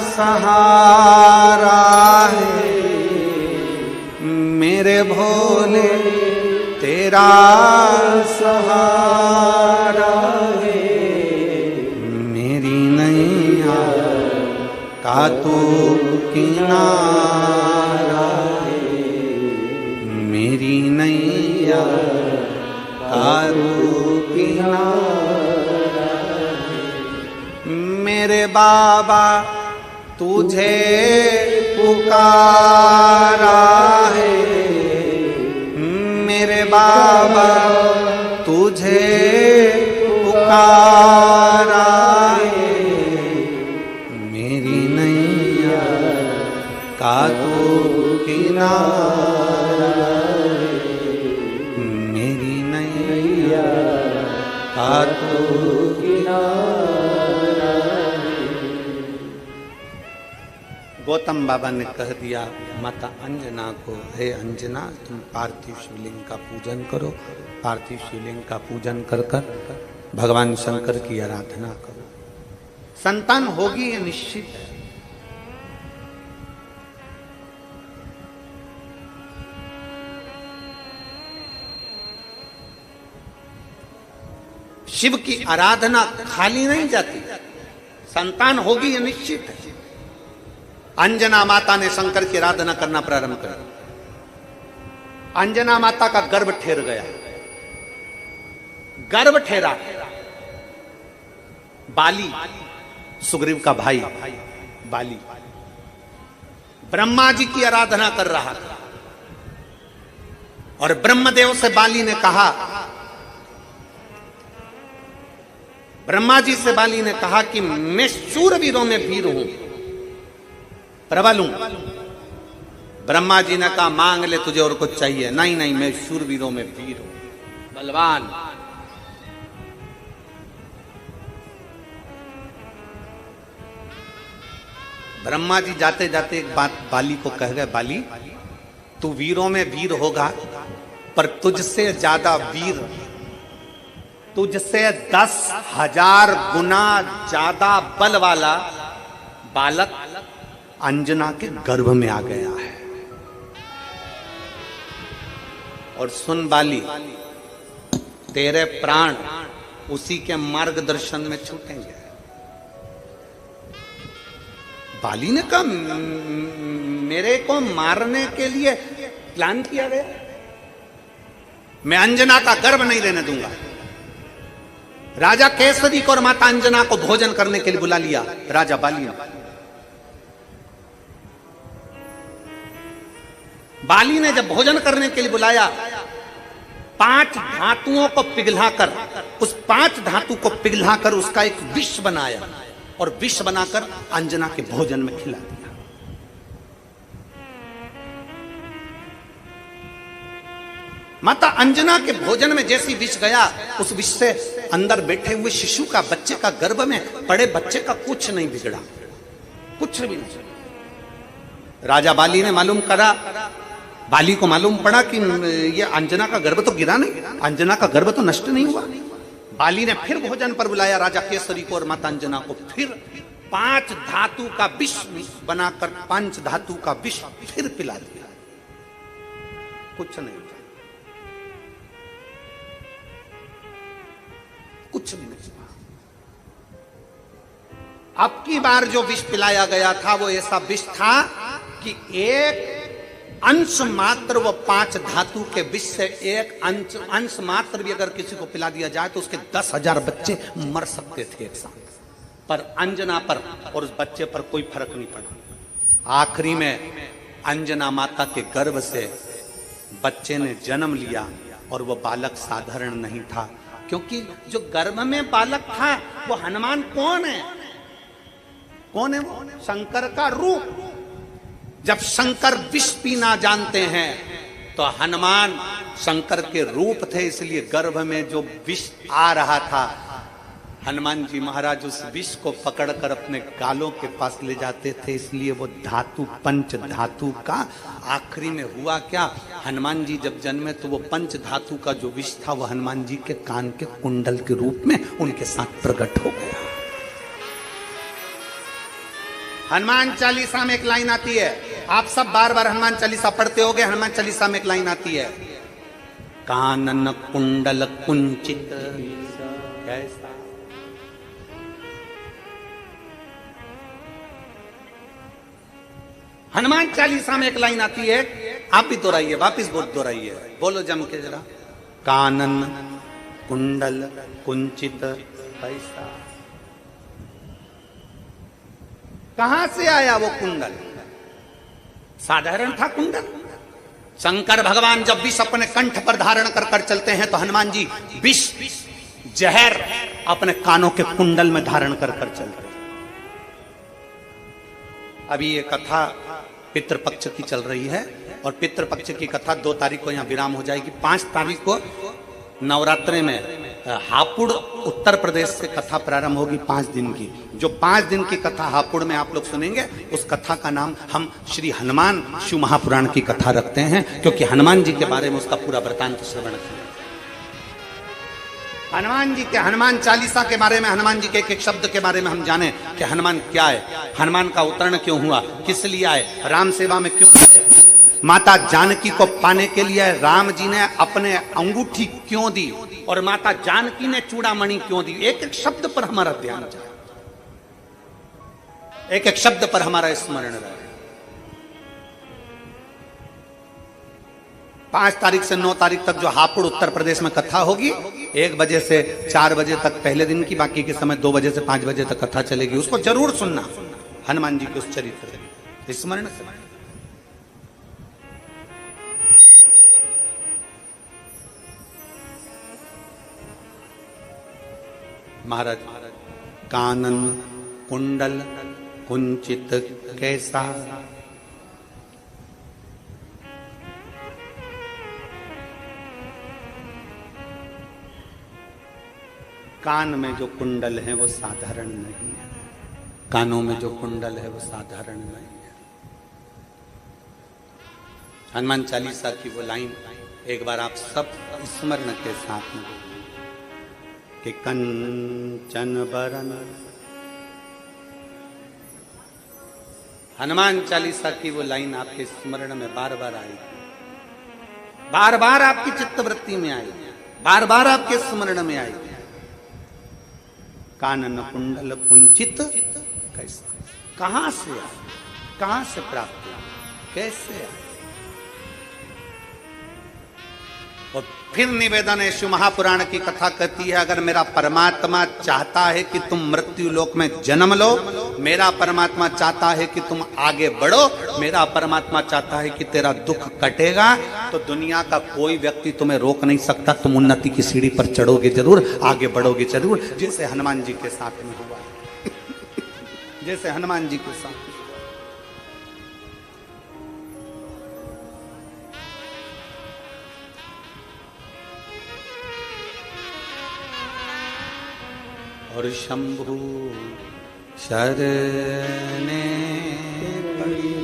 सहारा है, मेरे भोले तेरा सहारा है, मेरी नैया का तू किनारा है, मेरी नैया का तू किनारा है। मेरे बाबा तुझे पुकारा है, मेरे बाबा तुझे पुकारा है, मेरी नैया का तू किनारा है, मेरी नैया का तू किनारा है। गौतम बाबा ने कह दिया माता अंजना को, हे अंजना तुम पार्थिव शिवलिंग का पूजन करो, पार्थिव शिवलिंग का पूजन कर कर भगवान शंकर की आराधना करो, संतान होगी ये निश्चित है। शिव की आराधना खाली नहीं जाती, संतान होगी ये निश्चित है। अंजना माता ने शंकर की आराधना करना प्रारंभ कर, अंजना माता का गर्भ ठहर गया, गर्भ ठहरा। बाली सुग्रीव का भाई बाली ब्रह्मा जी की आराधना कर रहा था और ब्रह्मदेव से बाली ने कहा, ब्रह्मा जी से बाली ने कहा कि मैं शूरवीरों में वीर हूं, प्रबल हूं। ब्रह्मा जी ने कहा मांग ले तुझे और कुछ चाहिए? नहीं नहीं, मैं शूरवीरों में वीर हूं, बलवान। ब्रह्मा जी जाते जाते एक बात बाली को कह गए, बाली तू वीरों में वीर होगा, पर तुझसे ज्यादा वीर, तुझसे 10,000 गुना ज्यादा बल वाला बालक अंजना के गर्भ में आ गया है। और सुन बाली, तेरे प्राण उसी के मार्गदर्शन में छूटेंगे। बाली ने कहा मेरे को मारने के लिए प्लान किया गया, मैं अंजना का गर्भ नहीं लेने दूंगा। राजा केसरी को और माता अंजना को भोजन करने के लिए बुला लिया राजा बाली ने। बाली ने जब भोजन करने के लिए बुलाया, 5 धातुओं को पिघलाकर, उस 5 धातु को पिघलाकर उसका एक विष बनाया और विष बनाकर अंजना के भोजन में खिला दिया। माता अंजना के भोजन में जैसी विष गया, उस विष से अंदर बैठे हुए शिशु का, बच्चे का, गर्भ में पड़े बच्चे का कुछ नहीं बिगड़ा, कुछ भी नहीं। राजा बाली ने मालूम करा, बाली को मालूम पड़ा कि ये अंजना का गर्भ तो गिरा नहीं, अंजना का गर्भ तो नष्ट नहीं हुआ। बाली ने फिर भोजन पर बुलाया राजा केसरी को और माता अंजना को, फिर 5 धातु का विष बनाकर 5 धातु का विष फिर पिला दिया, कुछ नहीं, कुछ भी नहीं हुआ। अब की बार जो विष पिलाया गया था वो ऐसा विष था कि एक अंश मात्र, वो 5 धातु के विष से एक अंश मात्र भी अगर किसी को पिला दिया जाए तो उसके 10,000 बच्चे मर सकते थे एक साथ, पर अंजना पर और उस बच्चे पर कोई फर्क नहीं पड़ा। आखिरी में अंजना माता के गर्भ से बच्चे ने जन्म लिया और वो बालक साधारण नहीं था, क्योंकि जो गर्भ में बालक था वो हनुमान कौन है? कौन है वो? शंकर का रूप। जब शंकर विष पीना जानते हैं तो हनुमान शंकर के रूप थे, इसलिए गर्भ में जो विष आ रहा था, हनुमान जी महाराज उस विष को पकड़कर अपने गालों के पास ले जाते थे। इसलिए वो धातु, पंच धातु का आखिरी में हुआ क्या, हनुमान जी जब जन्मे तो वो पंच धातु का जो विष था वो हनुमान जी के कान के कुंडल के रूप में उनके साथ प्रकट हो गया। हनुमान चालीसा में एक लाइन आती है, आप सब बार बार हनुमान चालीसा पढ़ते होगे। हनुमान चालीसा में एक लाइन आती है, कानन कुंडल कुंचित कैसा। हनुमान चालीसा में एक लाइन आती है, आप भी दोहराइए, वापिस दोहराइए, बोलो जम के जरा, कानन कुंडल कुंचित कैसा। कहां से आया वो कुंडल? साधारण था कुंडल? शंकर भगवान जब विष अपने कंठ पर धारण कर कर चलते हैं तो हनुमान जी विष जहर अपने कानों के कुंडल में धारण कर कर चलते हैं। अभी ये कथा पितृपक्ष की चल रही है और पितृपक्ष की कथा 2 तारीख को यहां विराम हो जाएगी। 5 तारीख को नवरात्रि में हापुड़ उत्तर प्रदेश से कथा प्रारंभ होगी 5 दिन की। जो 5 दिन की कथा हापुड़ में आप लोग सुनेंगे, उस कथा का नाम हम श्री हनुमान शिव महापुराण की कथा रखते हैं, क्योंकि हनुमान जी के बारे में उसका पूरा वृतांत श्रवण किया। हनुमान जी के, हनुमान चालीसा के बारे में, हनुमान जी के एक एक शब्द के बारे में हम जाने कि हनुमान क्या है, हनुमान का अवतरण क्यों हुआ, किस लिए आए, राम सेवा में क्यों आए, माता जानकी को पाने के लिए राम जी ने अपने अंगूठी क्यों दी और माता जानकी ने चूड़ामणि क्यों दी। एक एक शब्द पर हमारा ध्यान जाए, एक एक शब्द पर हमारा स्मरण रहे। 5 तारीख से 9 तारीख तक जो हापुड़ उत्तर प्रदेश में कथा होगी, 1 बजे से 4 बजे तक पहले दिन की, बाकी के समय 2 बजे से 5 बजे तक कथा चलेगी। उसको जरूर सुनना, हनुमान जी के उस चरित्र से स्मरण से। महाराज, कानन कुंडल कुंचित कैसा। कान में जो कुंडल है वो साधारण नहीं है, कानों में जो कुंडल है वो साधारण नहीं है। हनुमान चालीसा की वो लाइन एक बार आप सब स्मरण के साथ में, कि कंचन बरन। हनुमान चालीसा की वो लाइन आपके स्मरण में बार बार आई, बार बार आपकी चित्तवृत्ति में आई, बार बार आपके स्मरण में आई। कानन कुंडल कुंचित कैसा, कहां से आया, कहां से प्राप्त हुआ, कैसे आया। और फिर निवेदन है, शिव महापुराण की कथा कहती है, अगर मेरा परमात्मा चाहता है कि तुम मृत्यु लोक में जन्म लो, मेरा परमात्मा चाहता है कि तुम आगे बढ़ो, मेरा परमात्मा चाहता है कि तेरा दुख कटेगा, तो दुनिया का कोई व्यक्ति तुम्हें रोक नहीं सकता। तुम उन्नति की सीढ़ी पर चढ़ोगे जरूर, आगे बढ़ोगे जरूर, जैसे हनुमान जी के साथ में हुआ जैसे हनुमान जी के साथ। और शंभु शरणे पड़ी,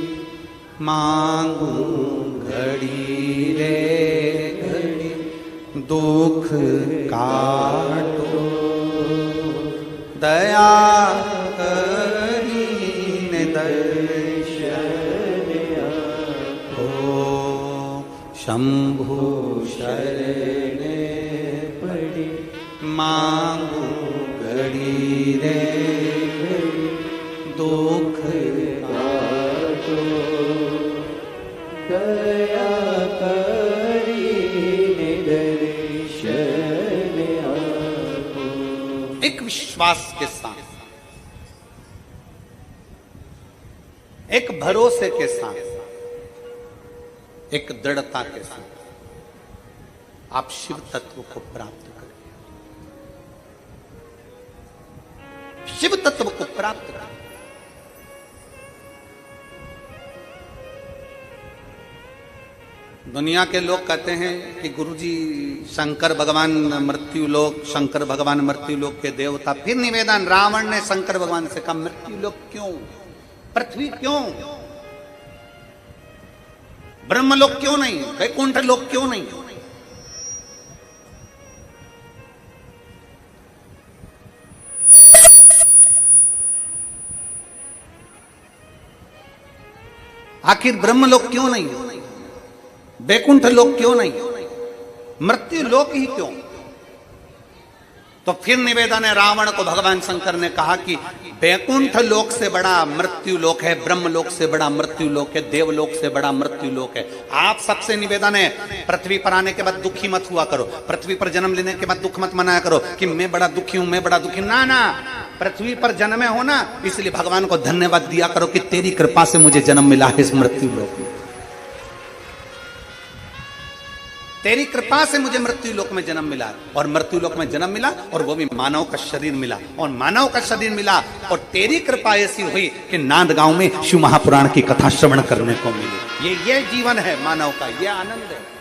मांगू घड़ी रे घड़ी, दुख काटो दया करीने दर्शन हो। शंभु शरणे पड़ी, मांगू घड़ी रे घड़ी, दुख काटो दया करीने दर्शन आपो। एक विश्वास के साथ, एक भरोसे के साथ एक दृढ़ता के साथ आप शिव तत्व को प्राप्त करिए, शिव तत्व को प्राप्त करिए। दुनिया के लोग कहते हैं कि गुरुजी शंकर भगवान मृत्यु लोक, शंकर भगवान मृत्यु लोक के देवता। फिर निवेदन, रावण ने शंकर भगवान से कहा मृत्यु लोक क्यों, पृथ्वी क्यों, ब्रह्मलोक क्यों नहीं, वैकुंठ लोक क्यों नहीं? आखिर ब्रह्मलोक क्यों नहीं, वैकुंठ लोक क्यों नहीं, मृत्यु लोक ही क्यों? तो फिर निवेदन है, रावण को भगवान शंकर ने कहा कि वैकुंठ लोक से बड़ा मृत्यु लोक है, ब्रह्म लोक से बड़ा मृत्यु लोक है, देवलोक से बड़ा मृत्यु लोक है। आप सबसे निवेदन है, पृथ्वी पर आने के बाद दुखी मत हुआ करो, पृथ्वी पर जन्म लेने के बाद दुख मत मनाया करो कि मैं बड़ा दुखी हूं, मैं बड़ा दुखी हूं। ना ना, पृथ्वी पर जन्मे हो ना, इसलिए भगवान को धन्यवाद दिया करो कि तेरी कृपा से मुझे जन्म मिला है इस मृत्यु लोक में, तेरी कृपा से मुझे मृत्यु लोक में जन्म मिला। और मृत्यु लोक में जन्म मिला और वो भी मानव का शरीर मिला, और मानव का शरीर मिला और तेरी कृपा ऐसी हुई कि नांदगांव में शिव महापुराण की कथा श्रवण करने को मिली। ये जीवन है मानव का, ये आनंद है।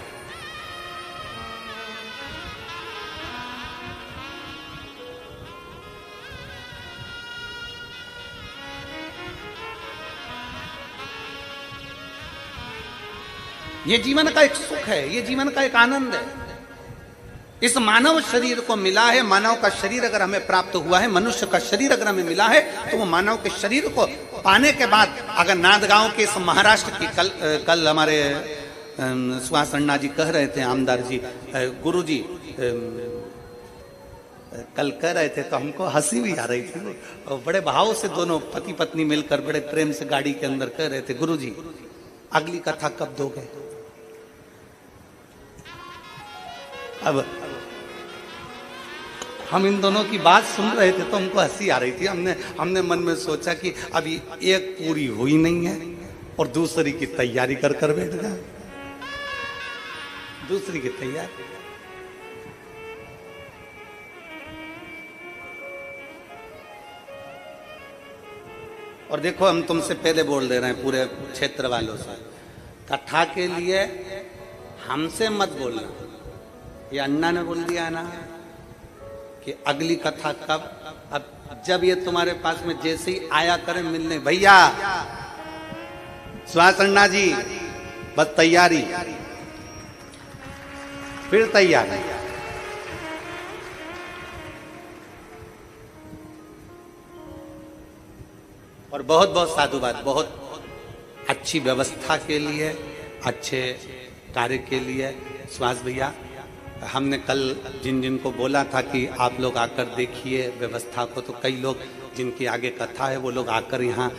ये जीवन का एक सुख है, ये जीवन का एक आनंद है। इस मानव शरीर को मिला है, मानव का शरीर अगर हमें प्राप्त हुआ है, मनुष्य का शरीर अगर हमें मिला है, तो वो मानव के शरीर को पाने के बाद अगर नांदगांव के इस महाराष्ट्र की कल हमारे सुहास अन्ना जी कह रहे थे, आमदार जी, गुरु जी कल कह रहे थे तो हमको हंसी भी आ रही थी, और बड़े भाव से दोनों पति पत्नी मिलकर बड़े प्रेम से गाड़ी के अंदर कह रहे थे, गुरु जी अगली कथा कब दोगे? अब हम इन दोनों की बात सुन रहे थे तो हमको हंसी आ रही थी। हमने मन में सोचा कि अभी एक पूरी हुई नहीं है और दूसरी की तैयारी कर बैठ गए, दूसरी की तैयारी। और देखो, हम तुमसे पहले बोल दे रहे हैं पूरे क्षेत्र वालों से, कथा के लिए हमसे मत बोलना। ये अन्ना ने बोल दिया ना कि अगली कथा कब, अब जब ये तुम्हारे पास में जैसे ही आया करें मिलने, भैया सुहास अन्ना जी बस तैयारी, फिर तैयारी। और बहुत बहुत साधुवाद, बहुत अच्छी व्यवस्था के लिए, अच्छे कार्य के लिए सुहास भैया। हमने कल जिन को बोला था कि आप लोग आकर देखिए व्यवस्था को, तो कई लोग जिनकी आगे कथा है वो लोग आकर यहाँ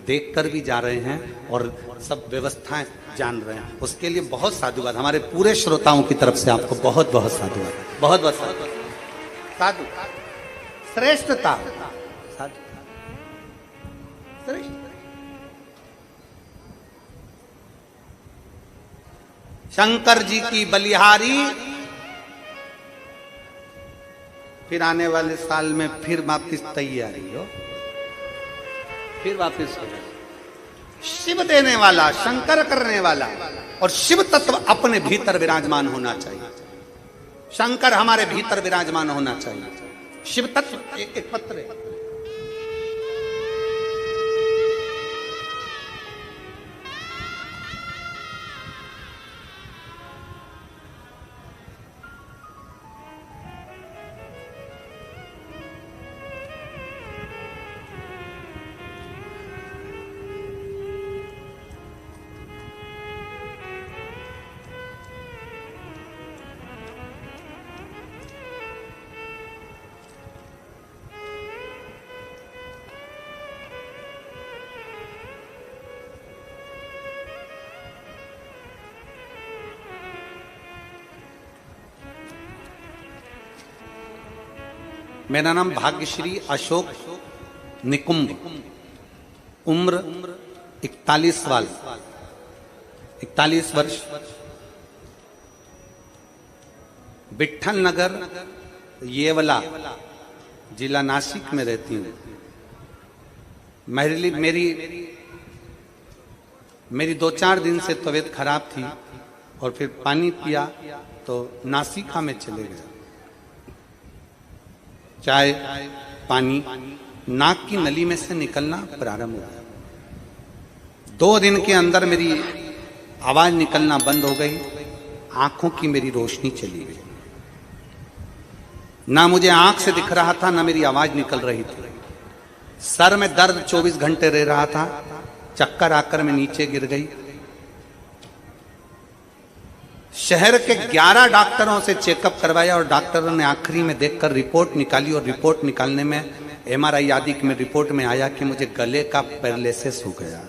देख कर भी जा रहे हैं और सब व्यवस्थाएं जान रहे हैं। उसके लिए बहुत साधुवाद, हमारे पूरे श्रोताओं की तरफ से आपको बहुत बहुत साधुवाद, बहुत बहुत साधु, श्रेष्ठता, साधु श्रेष्ठ। शंकर जी की बलिहारी, फिर आने वाले साल में फिर वापिस तैयारी हो, फिर वापिस हो। शिव देने वाला, शंकर करने वाला, और शिव तत्व अपने भीतर विराजमान होना चाहिए। शंकर हमारे भीतर विराजमान होना चाहिए। शिव तत्व एक पत्र है। मेरा नाम भाग्यश्री अशोक निकुंभ, उम्र 41 साल, 41 वर्ष, विट्ठल नगर येवला, जिला नासिक में रहती हूँ। मेरी 2-4 दिन से तबीयत खराब थी और फिर पानी पिया तो नासिका में चले गए। चाय पानी नाक की नली में से निकलना प्रारंभ हुआ। 2 दिन के अंदर मेरी आवाज निकलना बंद हो गई, आंखों की मेरी रोशनी चली गई। ना मुझे आंख से दिख रहा था, ना मेरी आवाज निकल रही थी। सर में दर्द 24 घंटे रह रहा था, चक्कर आकर मैं नीचे गिर गई। शहर के 11 डॉक्टरों से चेकअप करवाया और डॉक्टरों ने आखिरी में देखकर रिपोर्ट निकाली और रिपोर्ट निकालने में MRI आदि में रिपोर्ट में आया कि मुझे गले का पैरालिसिस हो गया।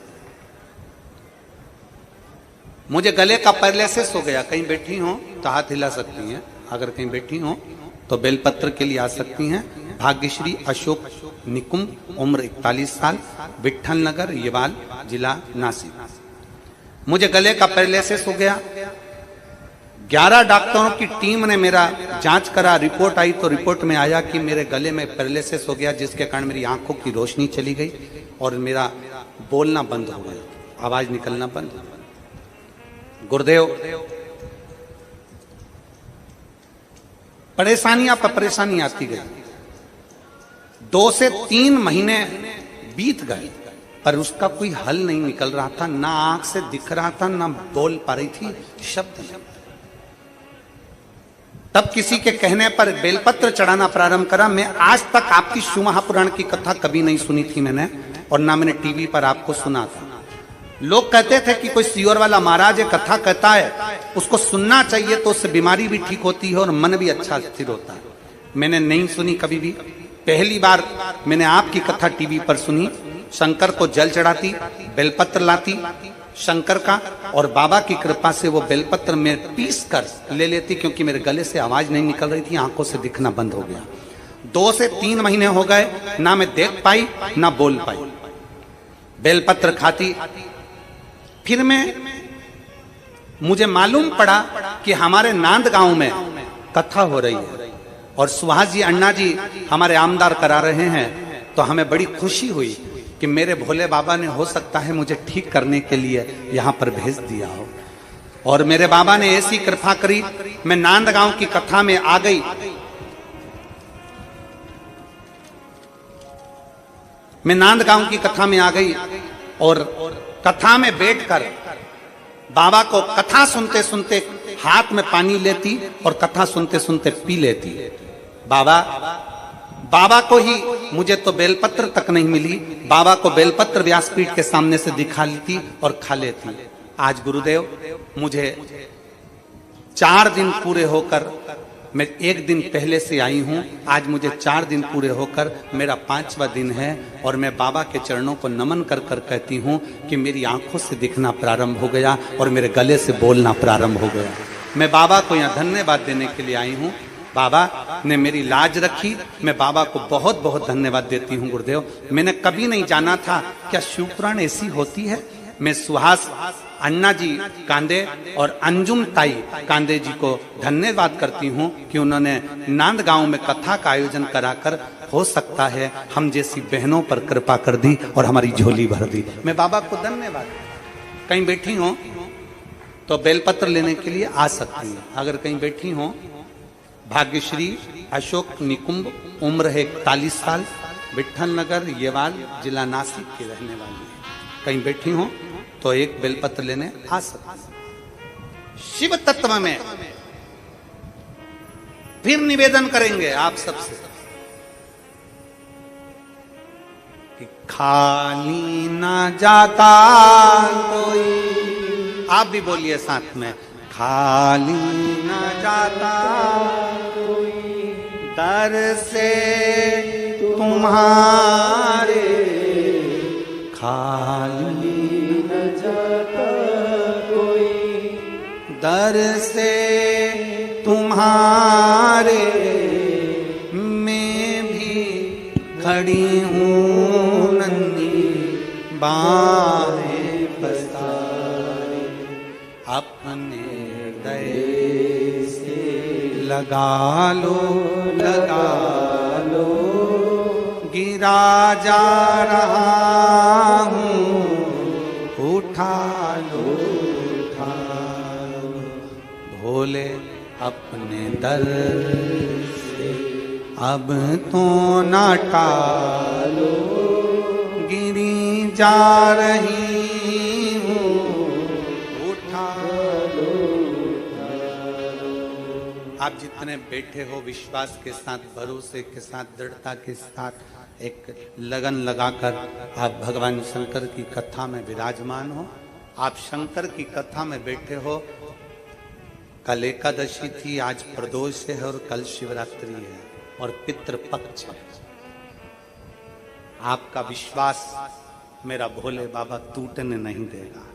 मुझे गले का पैरालिसिस हो गया। कहीं बैठी हो तो हाथ हिला सकती हैं, अगर कहीं बैठी हो तो बेलपत्र के लिए आ सकती हैं। भाग्यश्री अशोक निकुंभ, उम्र 41 साल, विट्ठल नगर येवाल, जिला नासिक। मुझे गले का पैरालिसिस हो गया। 11 डॉक्टरों की टीम ने मेरा जांच करा, रिपोर्ट आई तो रिपोर्ट में आया कि मेरे गले में पैरालिसिस हो गया, जिसके कारण मेरी आंखों की रोशनी चली गई और मेरा बोलना बंद हो गया, आवाज निकलना बंद हो गया। गुरुदेव, परेशानियां पर परेशानी आती गई। 2 से 3 महीने बीत गए पर उसका कोई हल नहीं निकल रहा था। ना आंख से दिख रहा था, ना बोल पा रही थी, शब्द नहीं। तब किसी के कहने पर बेलपत्र चढ़ाना प्रारंभ करा। मैं आज तक आपकी शिव महापुराण की कथा कभी नहीं सुनी थी मैंने, और ना मैंने टीवी पर आपको सुना था। लोग कहते थे कि कोई सियोर वाला महाराज कथा कहता है, उसको सुनना चाहिए तो उससे बीमारी भी ठीक होती है और मन भी अच्छा स्थिर होता है। मैंने नहीं सुनी कभी भी। पहली बार मैंने आपकी कथा टीवी पर सुनी। शंकर को जल चढ़ाती, बेलपत्र लाती शंकर का, और बाबा की कृपा से वो बेलपत्र में पीस कर ले लेती, क्योंकि मेरे गले से आवाज नहीं निकल रही थी, आंखों से दिखना बंद हो गया। 2 से 3 महीने हो गए, ना मैं देख पाई ना बोल पाई। बेलपत्र खाती। फिर मुझे मालूम पड़ा कि हमारे नांद गांव में कथा हो रही है और सुहास जी अन्ना जी हमारे आमदार करा रहे हैं। तो हमें बड़ी खुशी हुई कि मेरे भोले बाबा ने हो सकता है मुझे ठीक करने के लिए यहां पर भेज दिया हो। और मेरे बाबा ने ऐसी कृपा करी, मैं नांद गांव की कथा में आ गई। मैं नांद गांव की कथा में आ गई और कथा में बैठकर बाबा को कथा सुनते सुनते हाथ में पानी लेती और कथा सुनते सुनते पी लेती। बाबा को ही, मुझे तो बेलपत्र तक नहीं मिली, बाबा को बेलपत्र व्यासपीठ के सामने से दिखा लेती और खा लेती। आज गुरुदेव मुझे 4 दिन पूरे होकर, मैं 1 दिन पहले से आई हूं, आज मुझे 4 दिन पूरे होकर मेरा 5वां दिन है और मैं बाबा के चरणों को नमन कर कर कहती हूं कि मेरी आंखों से दिखना प्रारंभ हो गया और मेरे गले से बोलना प्रारंभ हो गया। मैं बाबा को यहाँ धन्यवाद देने के लिए आई हूँ। बाबा ने मेरी लाज रखी, मैं बाबा को बहुत बहुत धन्यवाद देती हूँ। गुरुदेव, मैंने कभी नहीं जाना था क्या शिवपुराण ऐसी होती है। मैं सुहास अन्ना जी कांदे और अंजुम ताई कांदे जी को धन्यवाद करती हूँ कि उन्होंने नांद गांव में कथा का आयोजन कराकर, हो सकता है हम जैसी बहनों पर कृपा कर दी और हमारी झोली भर दी। मैं बाबा को धन्यवाद। कहीं बैठी हो तो बेलपत्र लेने के लिए आ सकती हैं। अगर कहीं बैठी हो, भाग्यश्री अशोक निकुंभ, उम्र है 41 साल, विट्ठल नगर येवाल, जिला नासिक की रहने वाली है। कहीं बैठी हो तो एक बेलपत्र लेने आ सकती। शिव तत्व में फिर निवेदन करेंगे आप सबसे कि खाली ना जाता कोई, आप भी बोलिए साथ में, खाली ना जाता कोई दर से तुम्हारे, खाली न जाता कोई दर से तुम्हारे, मैं भी खड़ी हूँ नन्ही बाहें पसारे। अपने हृदय से लगा लो, गिरा जा रहा हूँ, उठा लो, भोले अपने दर से अब तो ना टालो, गिरी जा रही हूँ, उठा लो। आप जितने बैठे हो विश्वास के साथ, भरोसे के साथ, दृढ़ता के साथ, एक लगन लगाकर आप भगवान शंकर की कथा में विराजमान हो। आप शंकर की कथा में बैठे हो। कल एकादशी थी, आज प्रदोष है और कल शिवरात्रि है और पितृपक्ष है। आपका विश्वास मेरा भोले बाबा टूटने नहीं देगा।